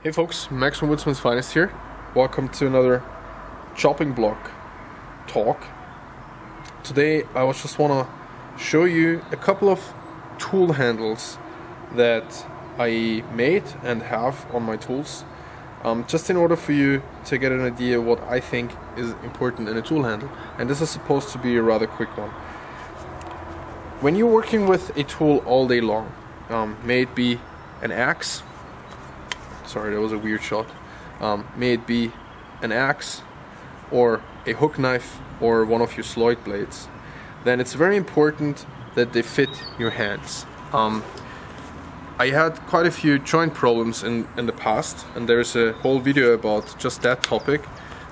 Hey folks, Max from Woodsman's Finest here. Welcome to another chopping block talk. Today I just want to show you a couple of tool handles that I made and have on my tools, just in order for you to get an idea what I think is important in a tool handle. And this is supposed to be a rather quick one. When you're working with a tool all day long, may it be an axe, sorry, that was a weird shot. May it be an axe or a hook knife or one of your Sloyd blades, then it's very important that they fit your hands. I had quite a few joint problems in the past, and there's a whole video about just that topic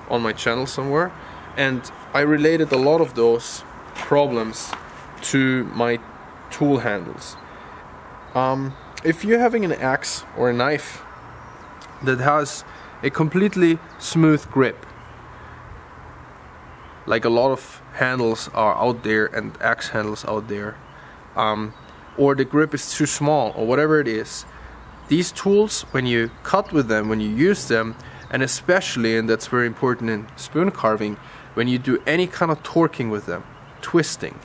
on my channel somewhere, and I related a lot of those problems to my tool handles. If you're having an axe or a knife that has a completely smooth grip, like a lot of handles are out there and axe handles out there, or the grip is too small or whatever it is, these tools, when you cut with them, when you use them, and especially, and that's very important in spoon carving, when you do any kind of torquing with them, twisting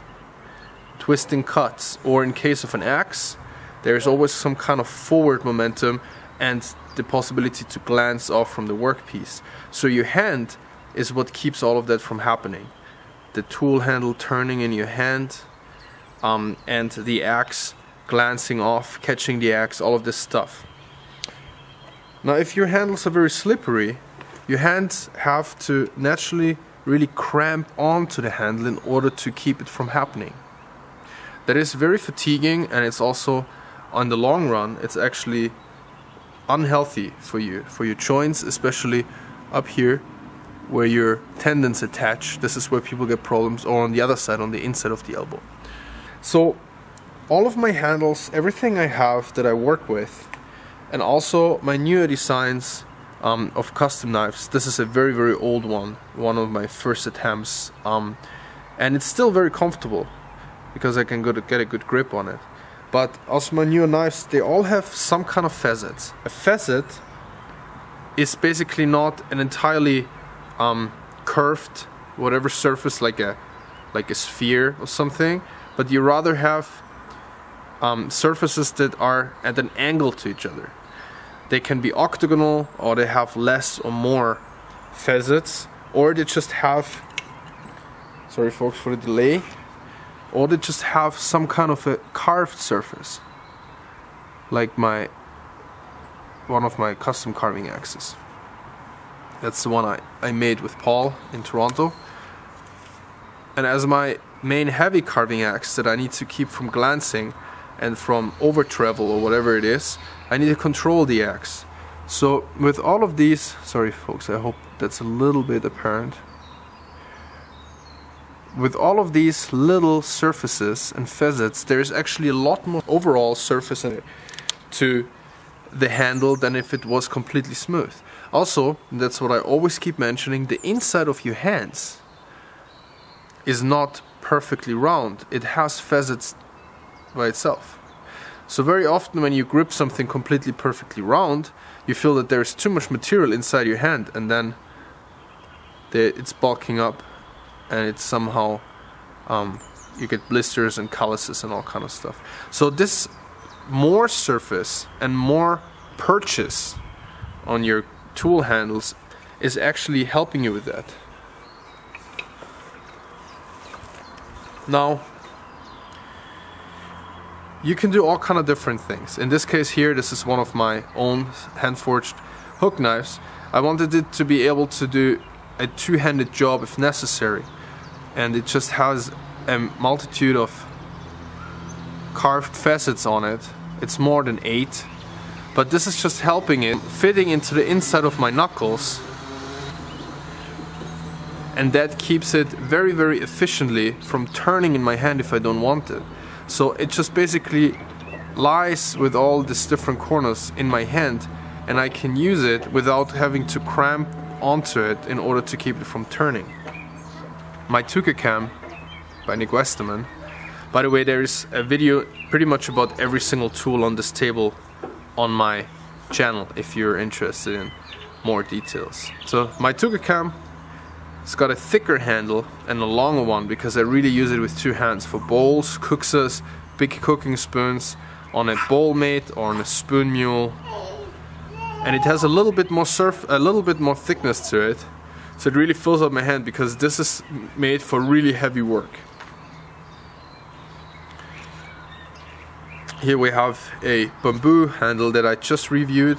cuts, or in case of an axe, there's always some kind of forward momentum and the possibility to glance off from the workpiece. So your hand is what keeps all of that from happening. The tool handle turning in your hand, and the axe glancing off, catching the axe, all of this stuff. Now if your handles are very slippery, your hands have to naturally really cramp onto the handle in order to keep it from happening. That is very fatiguing, and it's also, on the long run, it's actually unhealthy for you, for your joints, especially up here where your tendons attach. This is where people get problems, or on the other side, on the inside of the elbow. So all of my handles, everything I have that I work with, and also my newer designs of custom knives, this is a very, very old one of my first attempts, and it's still very comfortable because I can get a good grip on it. But also my newer knives, they all have some kind of facets. A facet is basically not an entirely curved whatever surface, like a sphere or something, but you rather have surfaces that are at an angle to each other. They can be octagonal, or they have less or more facets, or they just have, sorry folks for the delay, or they just have some kind of a carved surface, like one of my custom carving axes. That's the one I made with Paul in Toronto. And as my main heavy carving axe that I need to keep from glancing and from over travel or whatever it is, I need to control the axe. So with all of these, sorry folks, I hope that's a little bit apparent. With all of these little surfaces and facets, there's actually a lot more overall surface to the handle than if it was completely smooth. Also, that's what I always keep mentioning, the inside of your hands is not perfectly round. It has facets by itself. So very often when you grip something completely perfectly round, you feel that there's too much material inside your hand, and then it's bulking up, and it's somehow you get blisters and calluses and all kind of stuff. So this more surface and more purchase on your tool handles is actually helping you with that. Now you can do all kind of different things. In this case here, this is one of my own hand-forged hook knives. I wanted it to be able to do a two-handed job if necessary, and it just has a multitude of carved facets on it. It's more than 8, but this is just helping it fitting into the inside of my knuckles, and that keeps it very, very efficiently from turning in my hand if I don't want it. So it just basically lies with all these different corners in my hand, and I can use it without having to cramp onto it in order to keep it from turning. My Tuka Cam by Nick Westerman. By the way, there is a video pretty much about every single tool on this table on my channel if you're interested in more details. So my Tugocam, it's got a thicker handle and a longer one because I really use it with two hands for bowls, kuksas, big cooking spoons, on a bowl mate or on a spoon mule, and it has a little bit more thickness to it, so it really fills up my hand because this is made for really heavy work. Here we have a bamboo handle that I just reviewed.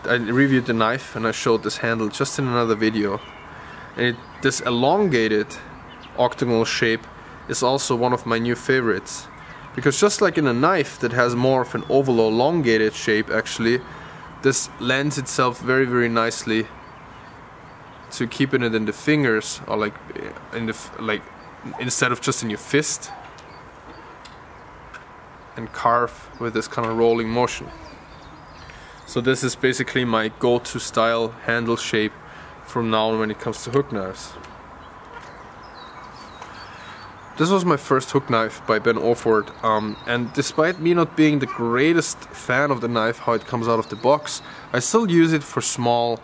I reviewed the knife and I showed this handle just in another video. And this elongated octagonal shape is also one of my new favorites. Because just like in a knife that has more of an oval or elongated shape, actually, this lends itself very, very nicely to keeping it in the fingers, or like instead of just in your fist, and carve with this kind of rolling motion. So this is basically my go-to style handle shape from now on when it comes to hook knives. This was my first hook knife by Ben Orford, and despite me not being the greatest fan of the knife, how it comes out of the box, I still use it for small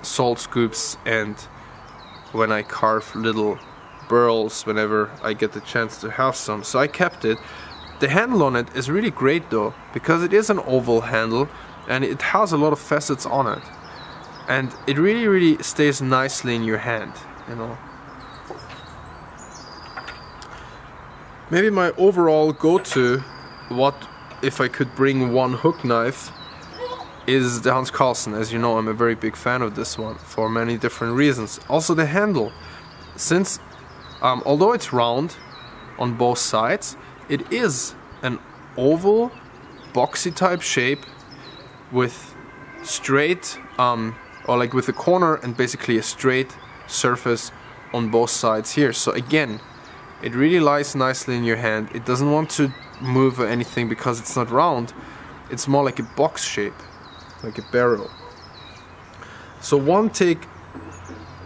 salt scoops and when I carve little burls whenever I get the chance to have some. So I kept it. The handle on it is really great though, because it is an oval handle and it has a lot of facets on it, and it really stays nicely in your hand, you know. Maybe my overall go-to, what if I could bring one hook knife, is the Hans Carlsen. As you know, I'm a very big fan of this one for many different reasons. Also the handle, since although it's round on both sides, it is an oval, boxy type shape with straight, or like with a corner and basically a straight surface on both sides here. So again, it really lies nicely in your hand. It doesn't want to move or anything because it's not round. It's more like a box shape, like a barrel. So one take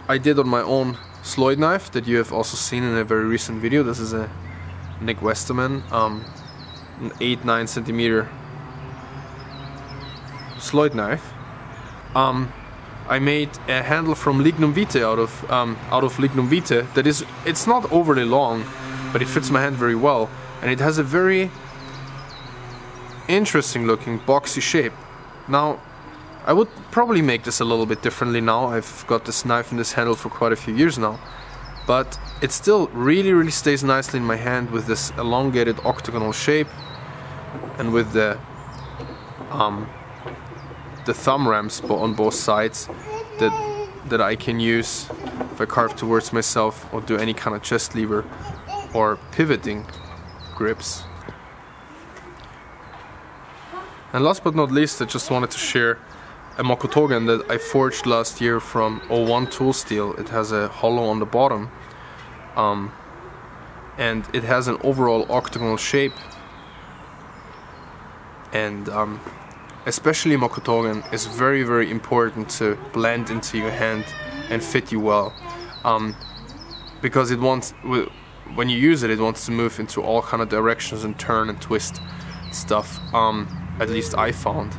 I did on my own Sloyd knife that you have also seen in a very recent video. This is a Nick Westerman, an 8-9 centimeter Sloyd knife. I made a handle from Lignum Vitae out of Lignum Vitae. That is, it's not overly long, but it fits my hand very well, and it has a very interesting looking boxy shape. Now, I would probably make this a little bit differently now. I've got this knife and this handle for quite a few years now, but it still really stays nicely in my hand with this elongated octagonal shape, and with the thumb ramps on both sides that I can use if I carve towards myself or do any kind of chest lever or pivoting grips. And last but not least, I just wanted to share a Mokotogen that I forged last year from 01 Tool Steel. It has a hollow on the bottom, and it has an overall octagonal shape, and especially Mokotogen is very important to blend into your hand and fit you well, because it wants, when you use it, it wants to move into all kind of directions and turn and twist stuff. At least I found.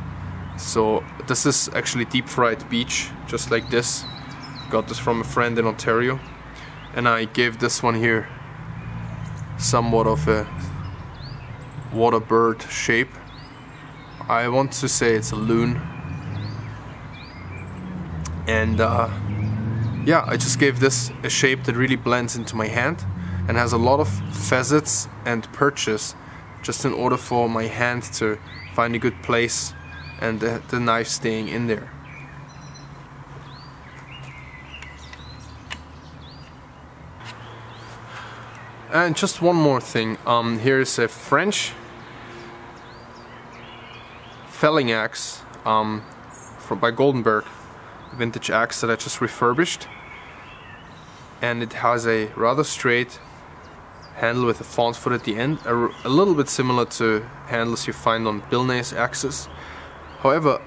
So this is actually deep fried beech, just like this. Got this from a friend in Ontario, and I gave this one here somewhat of a water bird shape. I want to say it's a loon, and yeah, I just gave this a shape that really blends into my hand and has a lot of facets and perches, just in order for my hand to find a good place and the knife staying in there. And just one more thing, here is a French felling axe by Goldenberg, vintage axe that I just refurbished, and it has a rather straight handle with a fawn's foot at the end, a little bit similar to handles you find on Bill Nay's axes. However,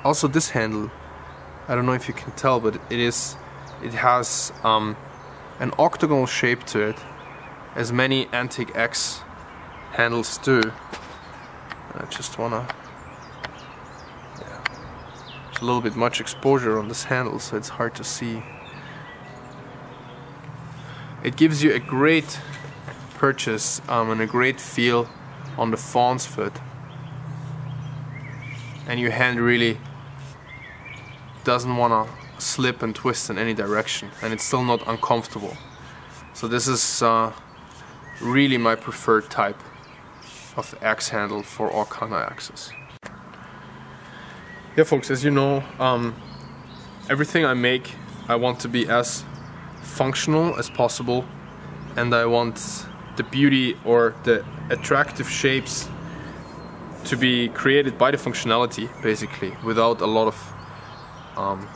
also this handle, I don't know if you can tell, but it has an octagonal shape to it, as many antique axe handles do. I just wanna, yeah. a little bit much exposure on this handle, so it's hard to see. It gives you a great purchase and a great feel on the fawn's foot, and your hand really doesn't want to slip and twist in any direction, and it's still not uncomfortable. So this is really my preferred type of axe handle for all kind of axes. Yeah folks, as you know, everything I make I want to be as functional as possible, and I want the beauty or the attractive shapes to be created by the functionality, basically, without a lot of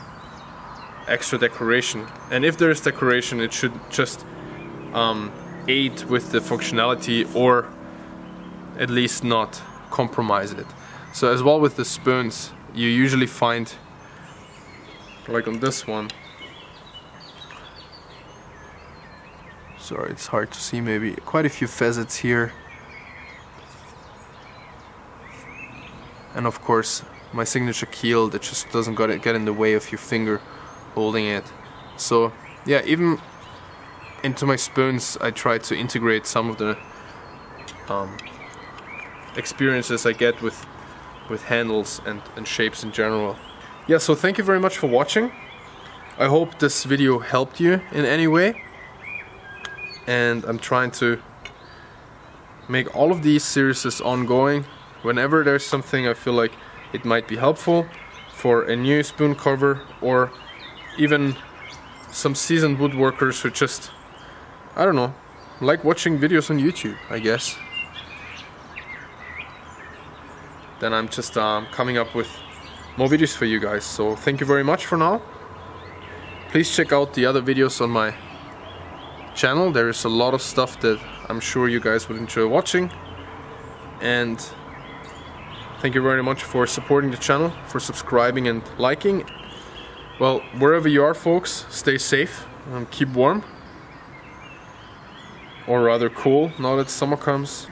extra decoration. And if there is decoration, it should just aid with the functionality, or at least not compromise it. So as well with the spoons, you usually find, like on this one, sorry it's hard to see, maybe quite a few facets here, and of course my signature keel that just doesn't get in the way of your finger holding it. So yeah, even into my spoons I try to integrate some of the experiences I get with handles and shapes in general. Yeah, so thank you very much for watching. I hope this video helped you in any way, and I'm trying to make all of these series ongoing. Whenever there's something I feel like it might be helpful for a new spoon cover, or even some seasoned woodworkers who just, I don't know, like watching videos on YouTube, I guess, then I'm just coming up with more videos for you guys. So thank you very much for now. Please check out the other videos on my channel. There is a lot of stuff that I'm sure you guys would enjoy watching, and thank you very much for supporting the channel, for subscribing and liking. Well, wherever you are folks, stay safe and keep warm, or rather cool, now that summer comes,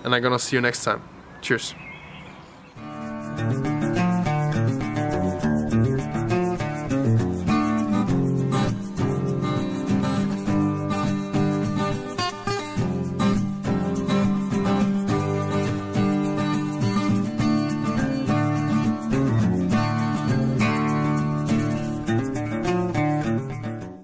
and I'm gonna see you next time. Cheers.